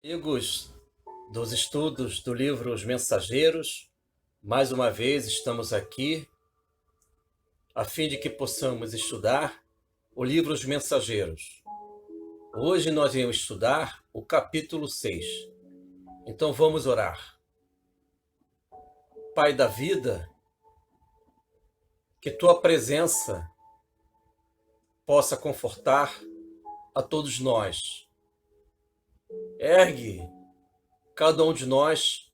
Amigos dos estudos do livro Os Mensageiros, mais uma vez estamos aqui a fim de que possamos estudar o livro Os Mensageiros. Hoje nós vamos estudar o capítulo 6. Então vamos orar. Pai da vida, que tua presença possa confortar a todos nós. Ergue cada um de nós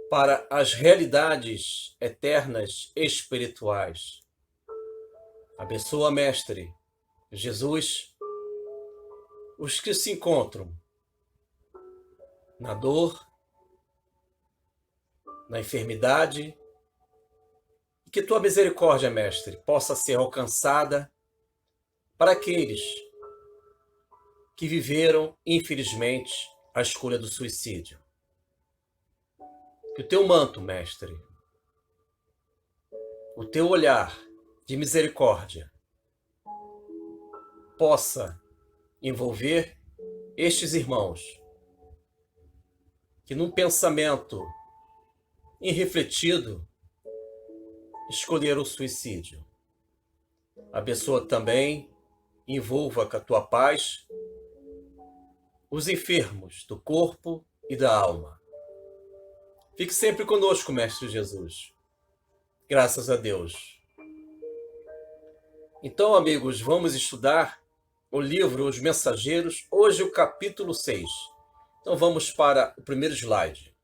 para as realidades eternas espirituais. Abençoa, Mestre Jesus, os que se encontram na dor, na enfermidade, e que tua misericórdia, Mestre, possa ser alcançada para aqueles que viveram, infelizmente, a escolha do suicídio. Que o teu manto, Mestre, o teu olhar de misericórdia possa envolver estes irmãos que, num pensamento irrefletido, escolheram o suicídio. Abençoa também, envolva com a tua paz os enfermos do corpo e da alma. Fique sempre conosco, Mestre Jesus. Graças a Deus. Então, amigos, vamos estudar o livro Os Mensageiros, hoje o capítulo 6. Então vamos para o primeiro slide.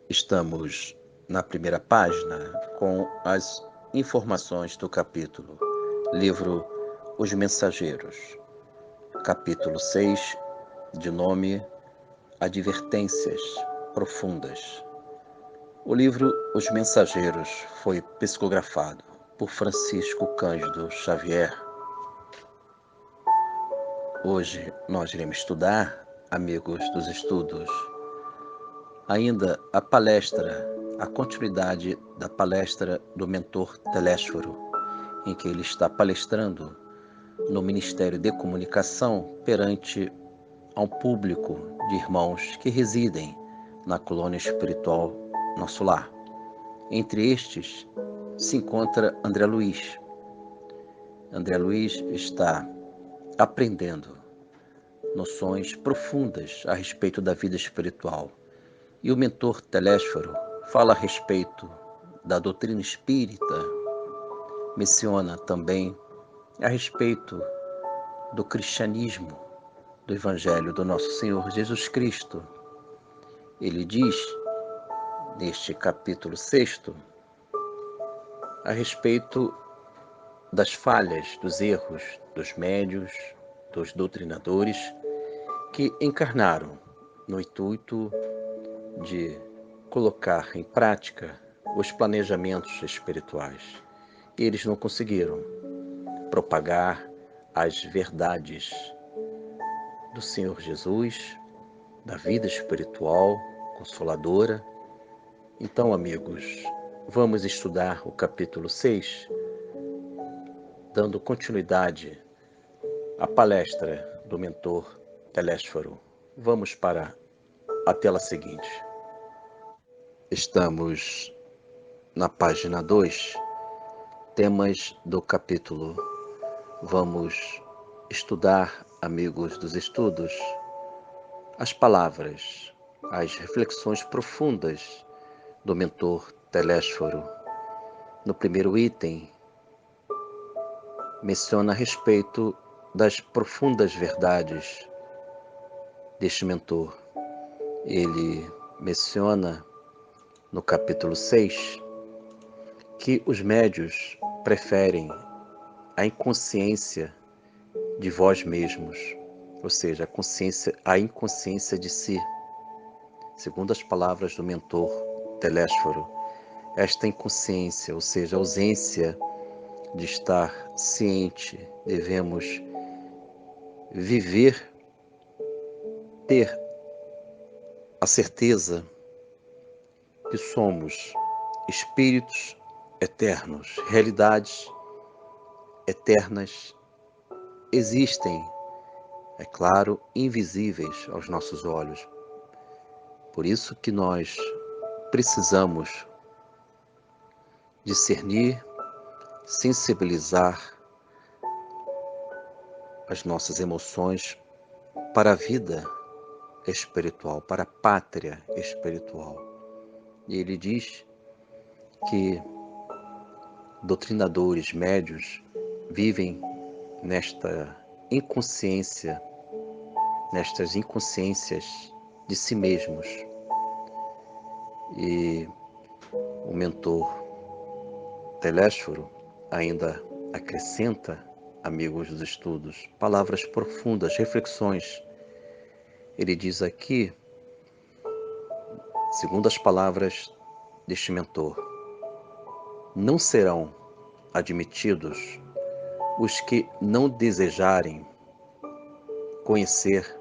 Estamos na primeira página com as informações do capítulo. Livro Os Mensageiros, capítulo 6, de nome Advertências Profundas. O livro Os Mensageiros foi psicografado por Francisco Cândido Xavier. Hoje nós iremos estudar, amigos dos estudos, ainda a continuidade da palestra do mentor Telésforo, em que ele está palestrando no Ministério de Comunicação perante a um público de irmãos que residem na colônia espiritual Nosso Lar. Entre estes se encontra André Luiz. André Luiz está aprendendo noções profundas a respeito da vida espiritual. E o mentor Telésforo fala a respeito da doutrina espírita, menciona também a respeito do cristianismo, do Evangelho do nosso Senhor Jesus Cristo. Ele diz, neste capítulo 6, a respeito das falhas, dos erros dos médiuns, dos doutrinadores, que encarnaram no intuito de colocar em prática os planejamentos espirituais. E eles não conseguiram propagar as verdades do Senhor Jesus, da vida espiritual consoladora. Então, amigos, vamos estudar o capítulo 6, dando continuidade à palestra do mentor Telésforo. Vamos para a tela seguinte. Estamos na página 2, temas do capítulo. Vamos estudar, amigos dos estudos, as palavras, as reflexões profundas do mentor Telésforo. No primeiro item, menciona a respeito das profundas verdades deste mentor. Ele menciona no capítulo 6 que os médios preferem a inconsciência de vós mesmos, ou seja, a inconsciência de si. Segundo as palavras do mentor Telésforo, esta inconsciência, ou seja, a ausência de estar ciente, devemos viver, ter a certeza que somos espíritos eternos, realidades eternas existem é claro, invisíveis aos nossos olhos. Por isso que nós precisamos discernir, sensibilizar as nossas emoções para a vida espiritual, para a pátria espiritual. E ele diz que doutrinadores médios vivem nesta inconsciência, nestas inconsciências de si mesmos. E o mentor Telésforo ainda acrescenta, amigos dos estudos, palavras profundas, reflexões. Ele diz aqui, segundo as palavras deste mentor, não serão admitidos os que não desejarem conhecer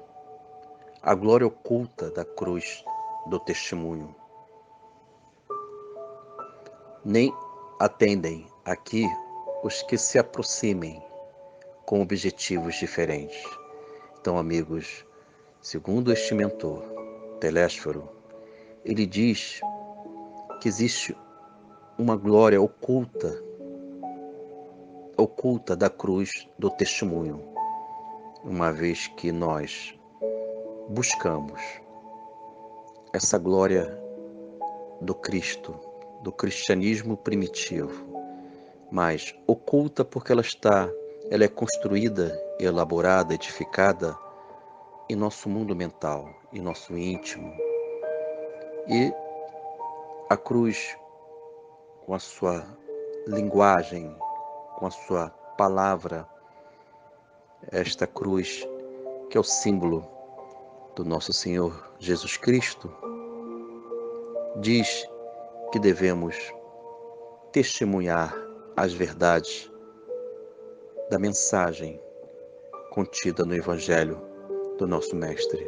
a glória oculta da cruz do testemunho. Nem atendem aqui os que se aproximem com objetivos diferentes. Então, amigos, segundo este mentor, Telésforo, ele diz que existe uma glória oculta da cruz do testemunho, uma vez que nós buscamos essa glória do Cristo, do cristianismo primitivo, mas oculta porque ela é construída, elaborada, edificada em nosso mundo mental, em nosso íntimo. E a cruz, com a sua linguagem, com a sua palavra, esta cruz que é o símbolo do nosso Senhor Jesus Cristo, diz que devemos testemunhar as verdades da mensagem contida no Evangelho do nosso Mestre.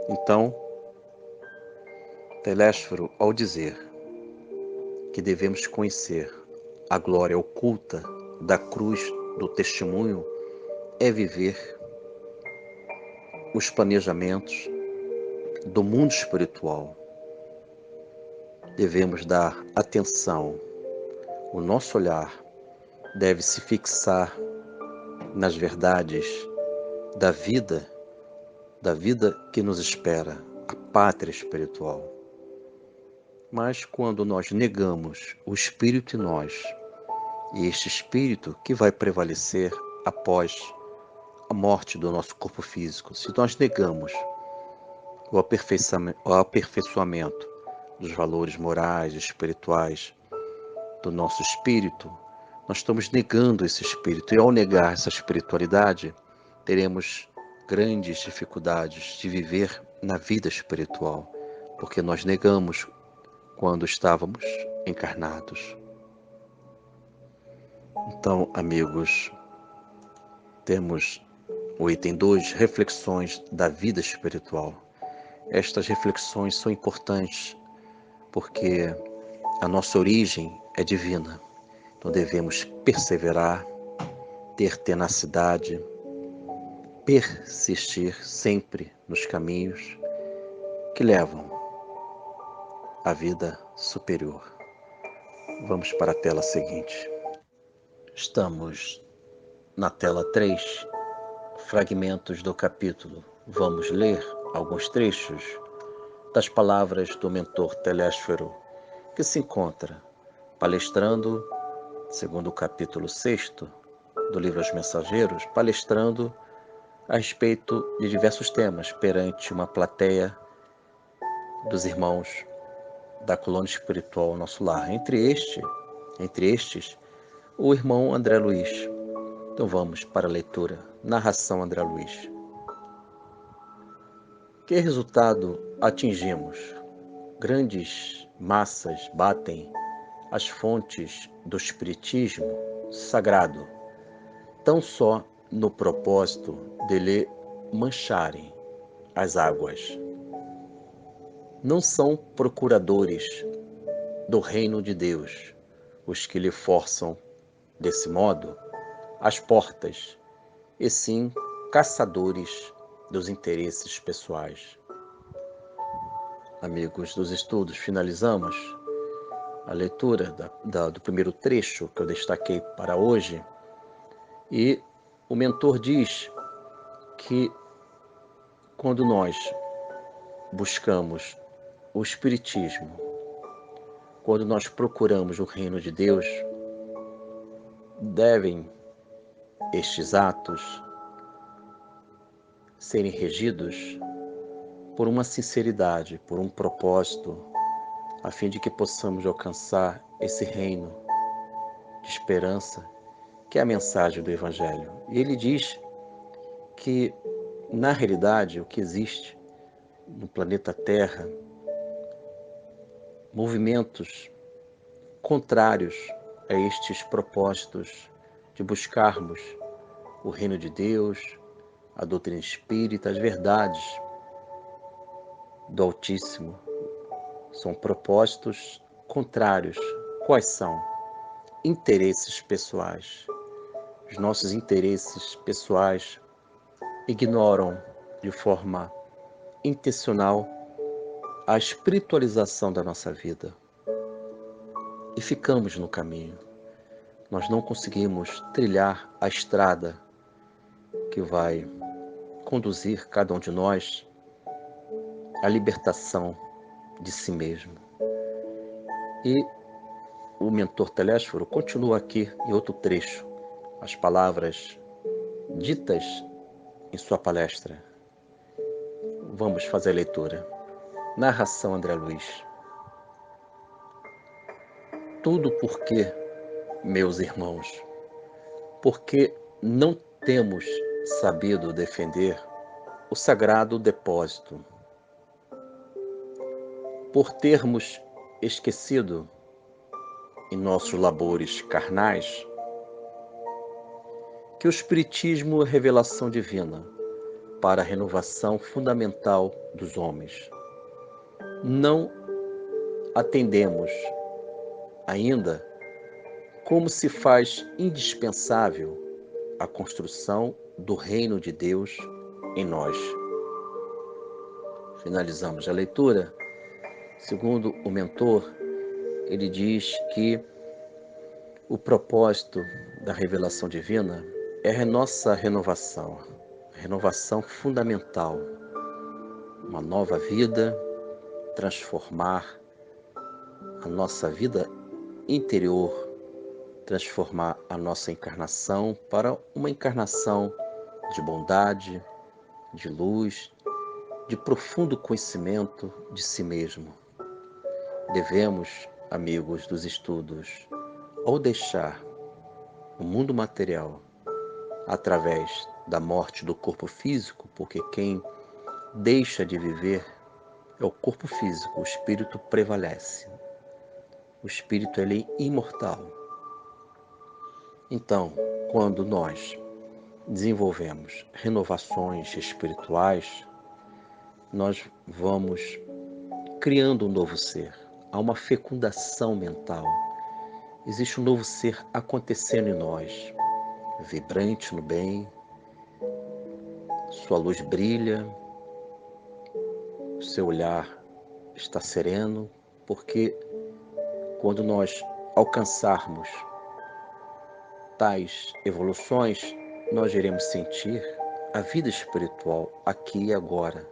Então, Telésforo, ao dizer que devemos conhecer a glória oculta da cruz do testemunho, é viver os planejamentos do mundo espiritual. Devemos dar atenção, o nosso olhar deve se fixar nas verdades da vida que nos espera, a pátria espiritual. Mas quando nós negamos o Espírito em nós, e este Espírito que vai prevalecer após a morte do nosso corpo físico, se nós negamos o aperfeiçoamento dos valores morais e espirituais do nosso espírito, nós estamos negando esse espírito. E ao negar essa espiritualidade, teremos grandes dificuldades de viver na vida espiritual, porque nós negamos quando estávamos encarnados. Então, amigos, temos o item 2, reflexões da vida espiritual. Estas reflexões são importantes porque a nossa origem é divina. Então devemos perseverar, ter tenacidade, persistir sempre nos caminhos que levam à vida superior. Vamos para a tela seguinte. Estamos na tela 3, fragmentos do capítulo. Vamos ler alguns trechos das palavras do mentor Telésforo, que se encontra palestrando, segundo o capítulo 6 do livro Os Mensageiros, palestrando a respeito de diversos temas perante uma plateia dos irmãos da colônia espiritual Nosso Lar. Entre estes, o irmão André Luiz. Então vamos para a leitura. Narração André Luiz. Que resultado atingimos? Grandes massas batem as fontes do espiritismo sagrado, tão só no propósito de lhe mancharem as águas. Não são procuradores do reino de Deus os que lhe forçam, desse modo, as portas, e sim caçadores dos interesses pessoais. Amigos dos estudos, finalizamos a leitura do primeiro trecho que eu destaquei para hoje, e o mentor diz que quando nós buscamos o Espiritismo, quando nós procuramos o reino de Deus, devem estes atos serem regidos por uma sinceridade, por um propósito, a fim de que possamos alcançar esse reino de esperança, que é a mensagem do Evangelho. E ele diz que, na realidade, o que existe no planeta Terra, movimentos contrários a estes propósitos de buscarmos o reino de Deus, a doutrina espírita, as verdades do Altíssimo. São propósitos contrários. Quais são? Interesses pessoais. Os nossos interesses pessoais ignoram de forma intencional a espiritualização da nossa vida e ficamos no caminho. Nós não conseguimos trilhar a estrada que vai conduzir cada um de nós à libertação de si mesmo. E o mentor Telésforo continua aqui em outro trecho as palavras ditas em sua palestra. Vamos fazer a leitura. Narração André Luiz. Tudo porque, meus irmãos, porque não temos sabido defender o sagrado depósito, por termos esquecido em nossos labores carnais que o Espiritismo é revelação divina para a renovação fundamental dos homens. Não atendemos ainda como se faz indispensável a construção do reino de Deus em nós. Finalizamos a leitura. Segundo o mentor, ele diz que o propósito da revelação divina é a nossa renovação, a renovação fundamental, uma nova vida, transformar a nossa vida interior, transformar a nossa encarnação para uma encarnação de bondade, de luz, de profundo conhecimento de si mesmo. Devemos, amigos dos estudos, ao deixar o mundo material através da morte do corpo físico, porque quem deixa de viver é o corpo físico, o espírito prevalece. O espírito ele é imortal. Então, quando nós desenvolvemos renovações espirituais, nós vamos criando um novo ser. Há uma fecundação mental. Existe um novo ser acontecendo em nós, vibrante no bem, sua luz brilha, o seu olhar está sereno, porque quando nós alcançarmos tais evoluções, nós iremos sentir a vida espiritual aqui e agora.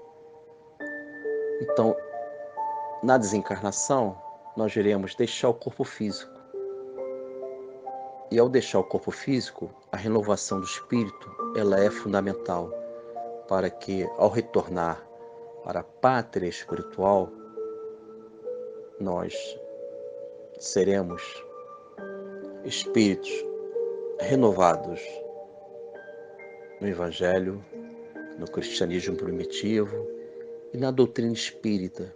Então, na desencarnação, nós iremos deixar o corpo físico. E ao deixar o corpo físico, a renovação do espírito, ela é fundamental para que, ao retornar para a pátria espiritual, nós seremos espíritos renovados no Evangelho, no cristianismo primitivo e na doutrina espírita,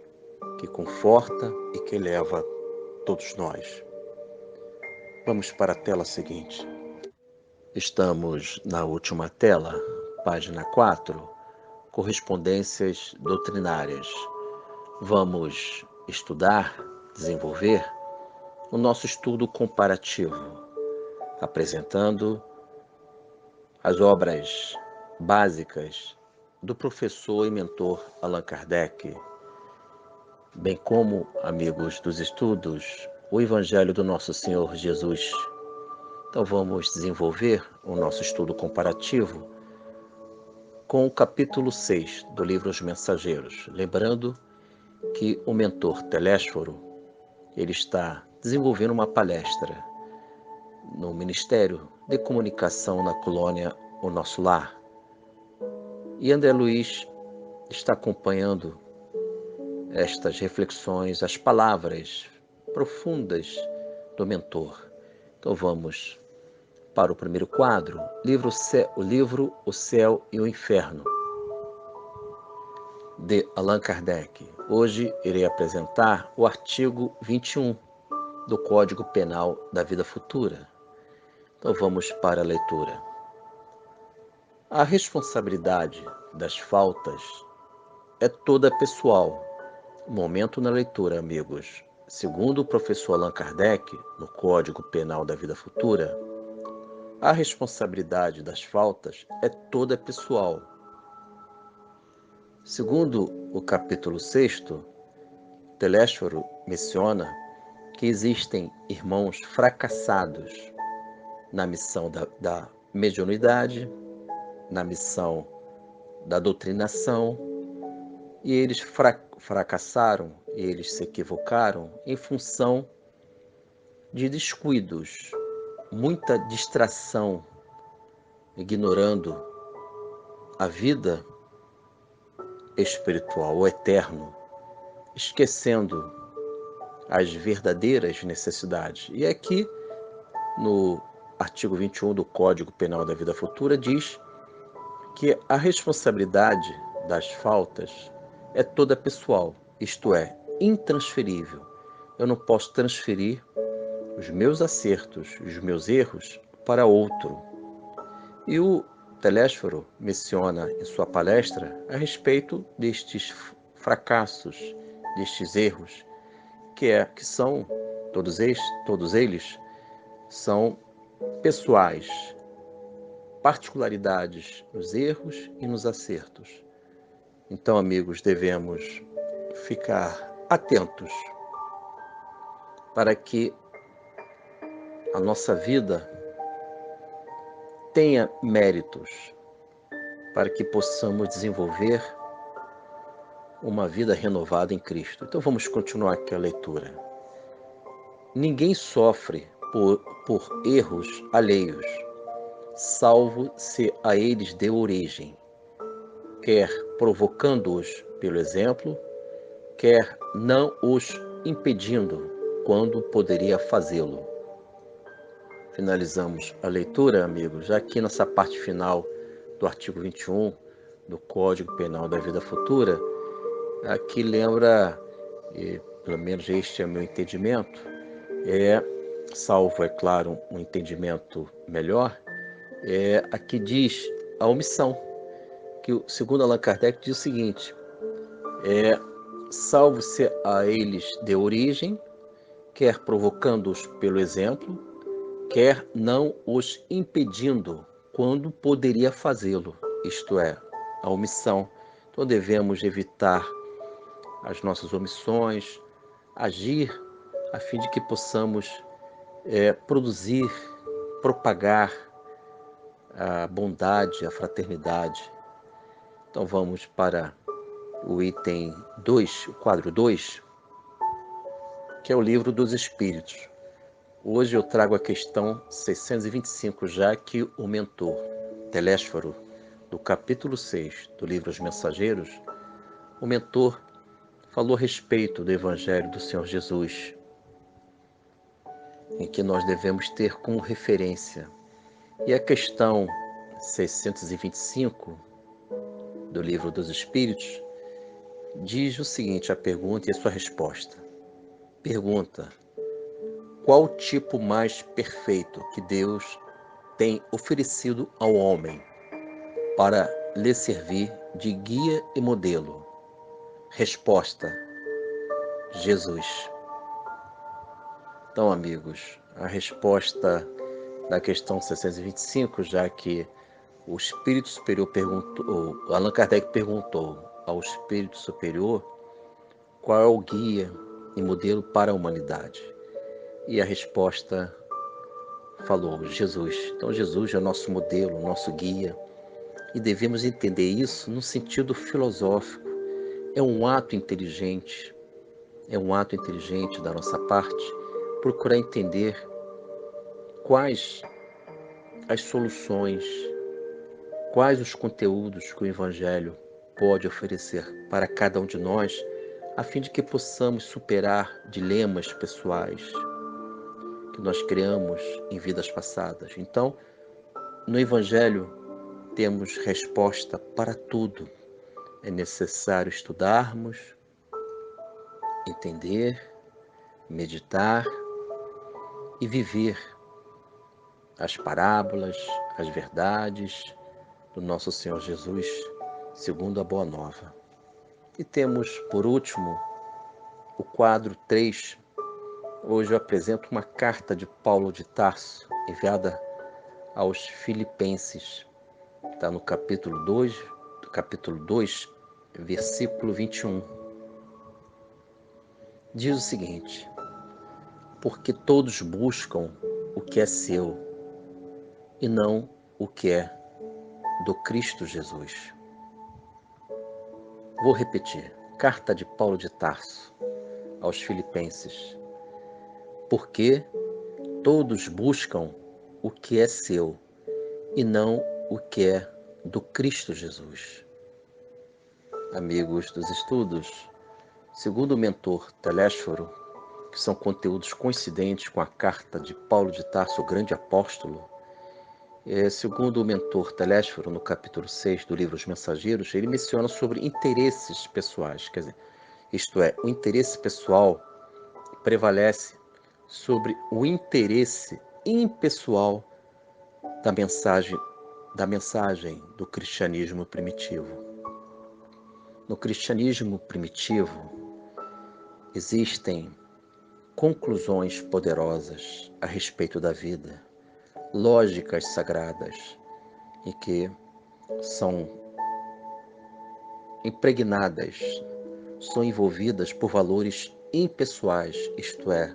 que conforta e que eleva todos nós. Vamos para a tela seguinte. Estamos na última tela, página 4, correspondências doutrinárias. Vamos estudar, desenvolver o nosso estudo comparativo, apresentando as obras básicas do professor e mentor Allan Kardec, bem como, amigos dos estudos, o Evangelho do Nosso Senhor Jesus. Então vamos desenvolver o nosso estudo comparativo com o capítulo 6 do livro Os Mensageiros. Lembrando que o mentor Telésforo, ele está desenvolvendo uma palestra no Ministério de Comunicação na colônia O Nosso Lar. E André Luiz está acompanhando estas reflexões, as palavras profundas do mentor. Então vamos para o primeiro quadro, o livro O Céu e o Inferno, de Allan Kardec. Hoje irei apresentar o artigo 21 do Código Penal da Vida Futura. Então vamos para a leitura. A responsabilidade das faltas é toda pessoal. Momento na leitura, amigos. Segundo o professor Allan Kardec, no Código Penal da Vida Futura, a responsabilidade das faltas é toda pessoal. Segundo o capítulo 6º, Telésforo menciona que existem irmãos fracassados na missão da mediunidade, na missão da doutrinação, e eles fracassaram, e eles se equivocaram em função de descuidos, muita distração, ignorando a vida espiritual, o eterno, esquecendo as verdadeiras necessidades. E aqui, no artigo 21 do Código Penal da Vida Futura, diz que a responsabilidade das faltas é toda pessoal, isto é, intransferível. Eu não posso transferir os meus acertos, os meus erros para outro. E o Telésforo menciona em sua palestra a respeito destes fracassos, destes erros, que são, todos eles são pessoais, particularidades nos erros e nos acertos. Então, amigos, devemos ficar atentos para que a nossa vida tenha méritos, para que possamos desenvolver uma vida renovada em Cristo. Então vamos continuar aqui a leitura. Ninguém sofre por erros alheios, salvo se a eles deu origem, quer provocando-os pelo exemplo, quer não os impedindo quando poderia fazê-lo. Finalizamos a leitura, amigos, já aqui nessa parte final do artigo 21 do Código Penal da Vida Futura. Aqui lembra, e pelo menos este é o meu entendimento, salvo, é claro, um entendimento melhor, aqui diz a omissão, que segundo Allan Kardec diz o seguinte, salvo se a eles deu origem, quer provocando-os pelo exemplo, quer não os impedindo quando poderia fazê-lo, isto é, a omissão. Então devemos evitar as nossas omissões, agir a fim de que possamos produzir, propagar a bondade, a fraternidade. Então vamos para o item 2, o quadro 2, que é o Livro dos Espíritos. Hoje eu trago a questão 625, já que o mentor Telésforo, do capítulo 6 do livro Os Mensageiros, o mentor falou a respeito do Evangelho do Senhor Jesus, em que nós devemos ter como referência. E a questão 625 do livro dos Espíritos diz o seguinte, a pergunta e a sua resposta. Pergunta: qual o tipo mais perfeito que Deus tem oferecido ao homem para lhe servir de guia e modelo? Resposta: Jesus. Então, amigos, a resposta da questão 625, já que o espírito superior perguntou, Allan Kardec perguntou ao espírito superior qual é o guia e modelo para a humanidade. E a resposta falou: Jesus. Então Jesus é o nosso modelo, nosso guia. E devemos entender isso no sentido filosófico. É um ato inteligente da nossa parte procurar entender quais as soluções, quais os conteúdos que o Evangelho pode oferecer para cada um de nós, a fim de que possamos superar dilemas pessoais que nós criamos em vidas passadas. Então, no Evangelho temos resposta para tudo. É necessário estudarmos, entender, meditar e viver as parábolas, as verdades do nosso Senhor Jesus, segundo a Boa Nova. E temos, por último, o quadro 3. Hoje eu apresento uma carta de Paulo de Tarso, enviada aos Filipenses. Está no capítulo 2, versículo 21. Diz o seguinte: porque todos buscam o que é seu e não o que é do Cristo Jesus. Vou repetir. Carta de Paulo de Tarso aos Filipenses. Porque todos buscam o que é seu e não o que é do Cristo Jesus. Amigos dos estudos, segundo o mentor Telésforo, que são conteúdos coincidentes com a carta de Paulo de Tarso, o grande apóstolo, segundo o mentor Telésforo, no capítulo 6 do livro Os Mensageiros, ele menciona sobre interesses pessoais, quer dizer, isto é, o interesse pessoal prevalece sobre o interesse impessoal da mensagem do cristianismo primitivo. No cristianismo primitivo existem conclusões poderosas a respeito da vida, lógicas sagradas e que são impregnadas, são envolvidas por valores impessoais, isto é,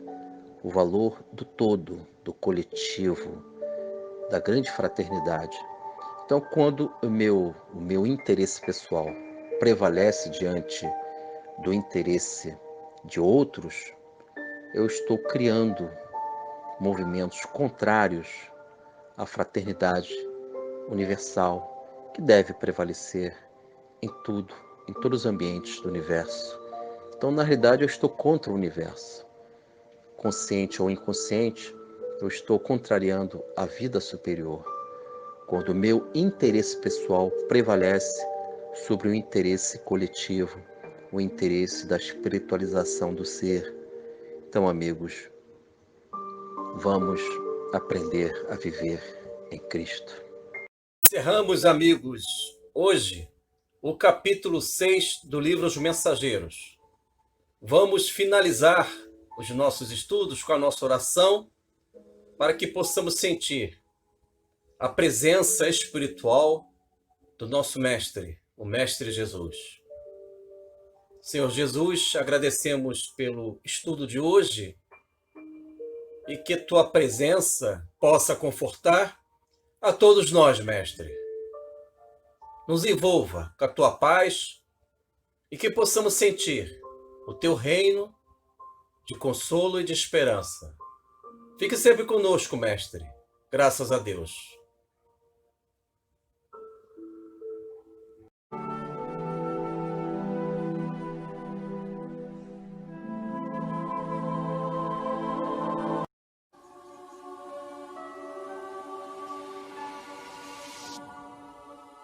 o valor do todo, do coletivo, da grande fraternidade. Então, quando o meu interesse pessoal prevalece diante do interesse de outros, eu estou criando movimentos contrários à fraternidade universal que deve prevalecer em tudo, em todos os ambientes do universo. Então, na realidade, eu estou contra o universo. Consciente ou inconsciente, eu estou contrariando a vida superior, quando o meu interesse pessoal prevalece sobre o interesse coletivo, o interesse da espiritualização do ser. Então, amigos, vamos aprender a viver em Cristo. Encerramos, amigos, hoje o capítulo 6 do livro Os Mensageiros. Vamos finalizar os nossos estudos com a nossa oração para que possamos sentir a presença espiritual do nosso Mestre, o Mestre Jesus. Senhor Jesus, agradecemos pelo estudo de hoje e que Tua presença possa confortar a todos nós, Mestre. Nos envolva com a Tua paz e que possamos sentir o Teu reino de consolo e de esperança. Fique sempre conosco, Mestre. Graças a Deus.